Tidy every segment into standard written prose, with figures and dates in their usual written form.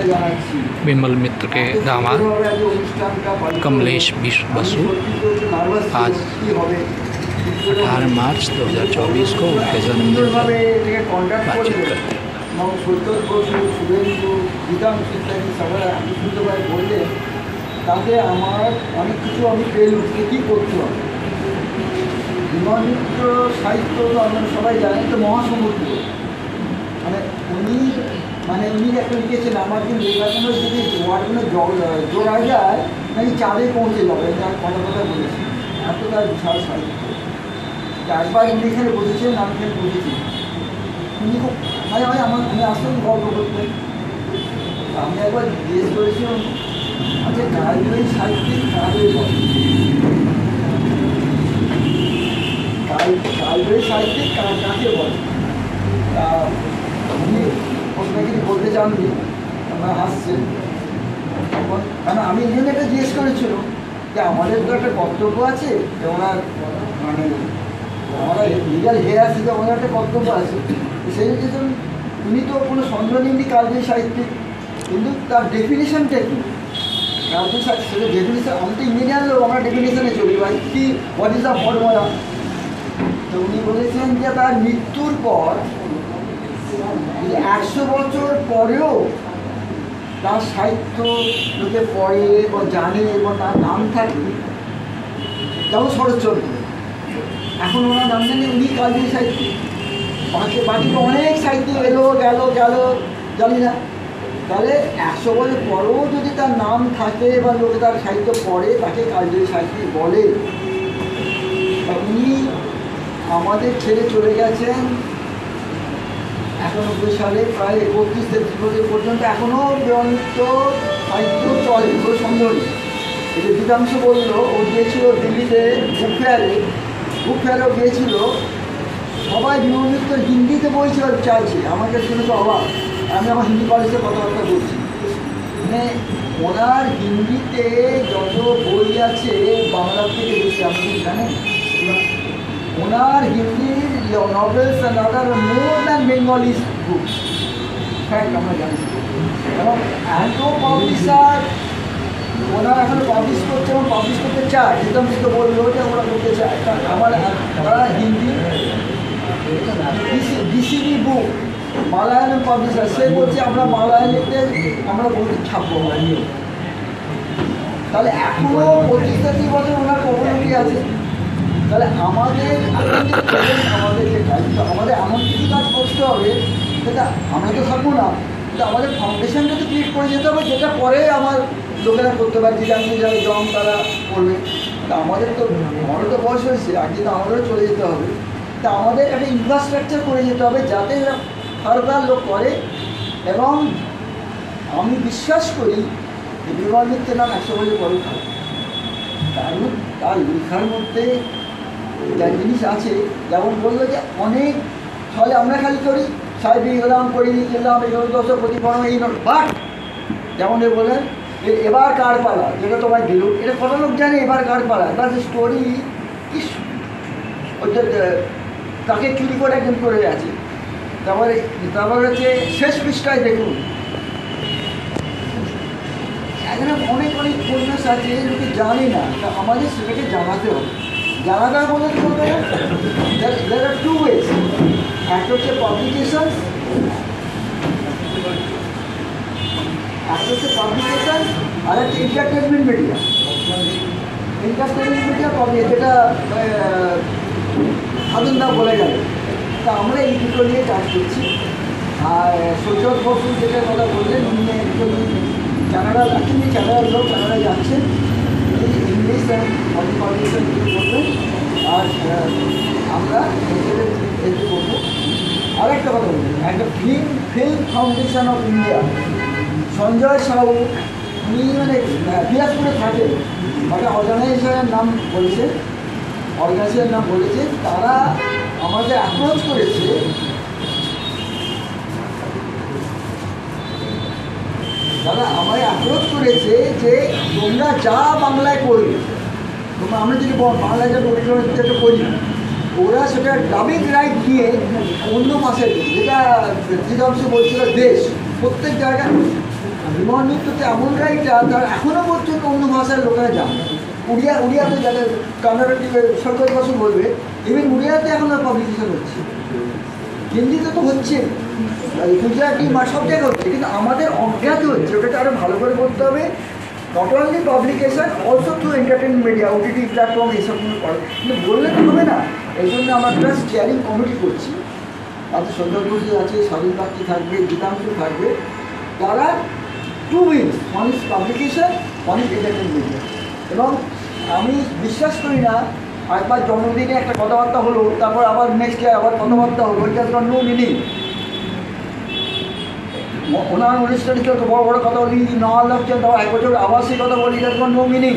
विमल मित्र के दामाद कमलेश बसु आज 18 मार्च 2024 को उनके जन्मदिन पर बातचीत करते हैं। তাতে আমার অনেক কিছু আমি পেলাম কী করতে হবে। বিমল মিত্র সাহিত্য আপনারা সবাই জানেন তো মহাসমুদ্র, উনি একটা লিখেছেন আমার কিন্তু নির্বাচন যদি জোয়ার জন্য জোড়া যায় নাকি চাঁদে পৌঁছে যাবে, তার কথা বলেছি। এত তার বিশাল সাহিত্য একবার উনি এখানে বসেছেন, আমি এখানে বসেছি। উনি খুব আমি আসলাম গল্প করতেন। আমি একবার জিজ্ঞেস করেছিলাম, আচ্ছা কালজয়ী সাহিত্যিক কালজয়ী বলে, কালজয়ী সাহিত্যিক কাকে বলে? তা উনি প্রশ্ন কিছু বলতে চাননি, আপনারা হাসছেন। তখন আমি এই জন্য একটা জিজ্ঞেস করেছিল যে আমাদের তো একটা কর্তব্য আছে, যে ওনার আমরা লিগাল হেয়ার আছে, ওনার একটা কর্তব্য আছে। সেই জন্য উনি তো কোনো সন্দেহ নেই কালজয়ী সাহিত্যিক, কিন্তু তার ডেফিনেশনটা কী? কালজয়ী সাহিত্য সেটা ডেফিনেশন, আমি তো ইঞ্জিনিয়ার লোক, আমরা ডেফিনেশনে চলি ভাই, কি হোয়াট ইজ দ্য ফর্মুলা। তো উনি বলেছেন যে তার মৃত্যুর পর 100 বছর পরেও তার সাহিত্য লোকে পড়ে বা জানে এবং তার নাম থাকে। যেমন শরৎচন্দ্র, এখন ওনার নাম জানি উনি কালজয়ী সাহিত্যিক। বাকি তো অনেক সাহিত্য এলো গেল জানি না। তাহলে 100 বছর পরেও যদি তার নাম থাকে বা লোকে তার সাহিত্য পড়ে, তাকে কালজয়ী সাহিত্যিক বলে। উনি আমাদের ছেড়ে চলে গেছেন 91 সালে, প্রায় 31 বছর পর্যন্ত এখনও দেওয়ানিত্য সাহিত্য চলে, কোনো সন্দেহ নেই। এই যে বিধাংশ বললো, ও গিয়েছিল দিল্লিতে বুক ফেয়ারেও গিয়েছিল, সবাই বিমল হিন্দিতে বই চাইছে। আমাকে শুনে তো অবাক, আমি আমার হিন্দি কলেজে কথাবার্তা বলছি। মানে ওনার হিন্দিতে যত বই আছে বাংলার থেকে বেশি, আপনি জানেন? ওনার হিন্দির novels and other more than Bengalis books, fact আমরা জানি। এবং অ্যান্ড্রো পাবলিশার ওনারা এখন পাবলিশ করছে এবং পাবলিশ করতে চায়। যেতাম তো বললো যে ওরা করতে চায়, তারা হিন্দি ডিসিবি বুক মালায়ালাম পাবলিশার, সে বলছে আমরা মালায়ালিতে আমরা বলতে ছাপবো। তাহলে এখনও 25-30 বছর ওনার প্রবণতি আছে। তাহলে আমাদের যে কাজ, আমাদের এমন কিছু কাজ করতে হবে যেটা আমরা তো থাকবো না, কিন্তু আমাদের ফাউন্ডেশনটা তো ক্রিয়েট করে যেতে হবে, যেটা পরে আমার লোকেরা করতে পারে, যে আমি যারা জম তারা করবে। তা আমাদের তো বয়স হয়েছে, আগে তো আমাদেরও চলে যেতে হবে। তা আমাদের একটা ইনফ্রাস্ট্রাকচার করে যেতে হবে যাতে ফার্দার লোক করে। এবং আমি বিশ্বাস করি যে বিমল মিত্রের নাম 100 বছর পরে থাকে, কারণ তার লেখার মধ্যে যা জিনিস আছে। যেমন বললো যে অনেক ফলে আমরা খালি করি সাহেবী গেলাম, করি গেলাম, এগুলো দশ প্রতিফলন এই নয়। বাট যেমন বলে এবার কার পালা, যেটা তোমায় দিল, এটা কত লোক জানে এবার কার পালা। তার যে স্টোরি কি ওইটা তাকে চুরি করে একজন করে আছে। তারপরে হচ্ছে শেষ পৃষ্ঠায় দেখুন, এখানে অনেক উপন্যাস আছে লোকে জানে না, তা আমাদের সেটাকে জানাতে হবে। জানাতে বলে there are two ways, একটা হচ্ছে পাবলিকেশন, আর একটা এন্টারটেনমেন্ট মিডিয়া। পাবলিক যেটা সাধনদা বলে গেল, তা আমরা এই দুটো নিয়ে কাজ করছি। আর সৈয়দ বসু যেটা কথা বললেন, উনি কানাডা যাচ্ছেন, কানাডার লোক কানাডায় যাচ্ছেন, ইংলিশ অ্যান্ড পাবলিকেশন করবেন। আর আমরা এতে করবো। আর একটা কথা বলবেন, একটা film foundation of India, Sanjay Sahu, উনি বিলাসপুরে থাকেন, একটা অর্গানাইজেশনের নাম বলেছে। তারা আমাদের অ্যাপ্রোচ করেছে, যে তোমরা যা বাংলায় করবে, আমরা যদি বাংলায় যেটা করি, ওরা সেটা ডাবিং রাইট দিয়ে অন্য ভাষায়, যেটা বলছিল দেশ, প্রত্যেক জায়গায় বিমান তো এমন রাইটার তার এখনও পর্যন্ত অন্য ভাষার লোকেরা জানে। উড়িয়াতে যাদের কান্নাডাটি সরকারি ভাষা বলবে, ইভেন উড়িয়াতে এখন পাবলিকেশন হচ্ছে, হিন্দিতে তো হচ্ছে, গুজরাটি সব জায়গায় হচ্ছে, কিন্তু আমাদের অজ্ঞাতে হচ্ছে। ওটাকে আরও ভালো করে করতে হবে। Not only publication, also through entertainment media, OTT platform এইসব করে, কিন্তু বললে তো হবে না। এই জন্য আমরা একটা স্টিয়ারিং কমিটি করছি, তাতে সন্ধ্যা ঘোষ আছে, স্বাধীন পাখি থাকবে, গীতাংশু থাকবে, তারা two wings, one is publication, one is entertainment media. এবং আমি বিশ্বাস করি না একবার জন্মদিনে একটা কথাবার্তা হলো, তারপর আবার নেক্সট ইয়ার আবার কথাবার্তা হলো, এটা তো নো মিনিং। ওনার অনুষ্ঠানে তো বড় বড় কথা বলি, নেওয়া লাগছে, তাও এক বছর আবার সেই কথা বলি, এটা তো নো মিনিং।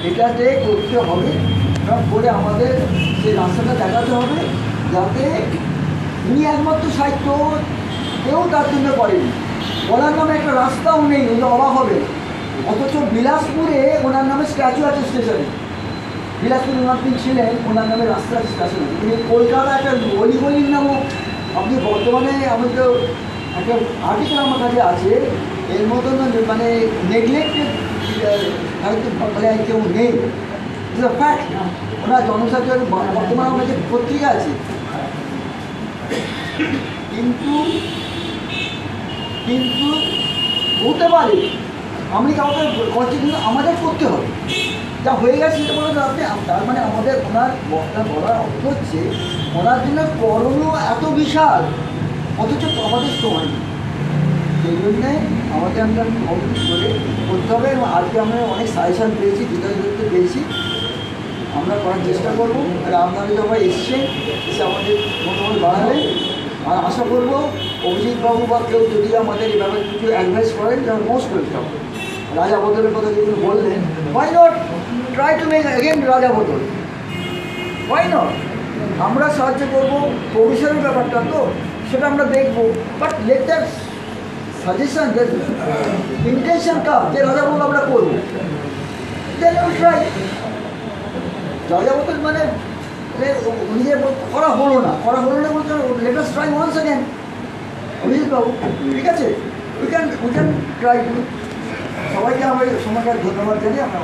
এটাতে করতে হবে এবং করে আমাদের সেই রাস্তাটা দেখাতে হবে, যাতে উনি একমাত্র সাহিত্য কেউ তার জন্য করেনি। ওনার নামে একটা রাস্তাও নেই, ওগুলো অবাক হবে। অথচ বিলাসপুরে ওনার নামে স্ট্যাচু আছে স্টেশনে। বিলাসপুরে ওনার তিনি ছিলেন, ওনার নামে রাস্তা স্টেশন আছে। কিন্তু কলকাতা একটা গলির নামও আপনি বর্তমানে, আমি তো একটা আর্টিকেল আমার কাছে আছে, এর মতন মানে নেগলেক্টেড সাহিত্য বাংলায় কেউ নেই। It's a fact. ওনার জনসাধারণ বর্তমানে আমার কাছে পত্রিকা আছে, কিন্তু কিন্তু হতে পারে আমি কাউকে করছি, কিন্তু আমাদের করতে হবে। যা হয়ে গেছে সেটা বলে আপনি, তার মানে আমাদের ওনার বলার অর্থ হচ্ছে ওনার জন্য করণীয় এত বিশাল, অথচ আমাদের সময় নেই। সেই জন্যে আমাদের আমরা কমপ্লিট করে করতে হবে। এবং আজকে আমরা অনেক সাজেশান পেয়েছি, বিতর্ক পেয়েছি, আমরা করার চেষ্টা করবো। আর আপনারা যখন এসছেন, এসে আমাদের মতামত বাড়াবেন। আর আশা করবো অভিজিৎবাবু বা কেউ যদি আমাদের এই ব্যাপারে কিছু অ্যাডভাইস করেন, যেমন মোস্ট ওয়েলকাম। রাজা বদলের কথা যেগুলো বললেন, why not try to make again রাজা বদল, হোয়াই নট। আমরা সাহায্য করবো, প্রভিশনের ব্যাপারটা তো সেটা আমরা দেখবো, বাট লেটার সাজেশন যে ইন্টেনশন কাম যে রাজা বদল আমরা করবো, দেন উইল ট্রাই। রাজা বদল মানে নিজে করা হলো না বলতে later try once again. Abhijit babu, ঠিক আছে, উই ক্যান ট্রাই। সবাইকে আমার সময়টা ধন্যবাদ জানিয়ে আমরা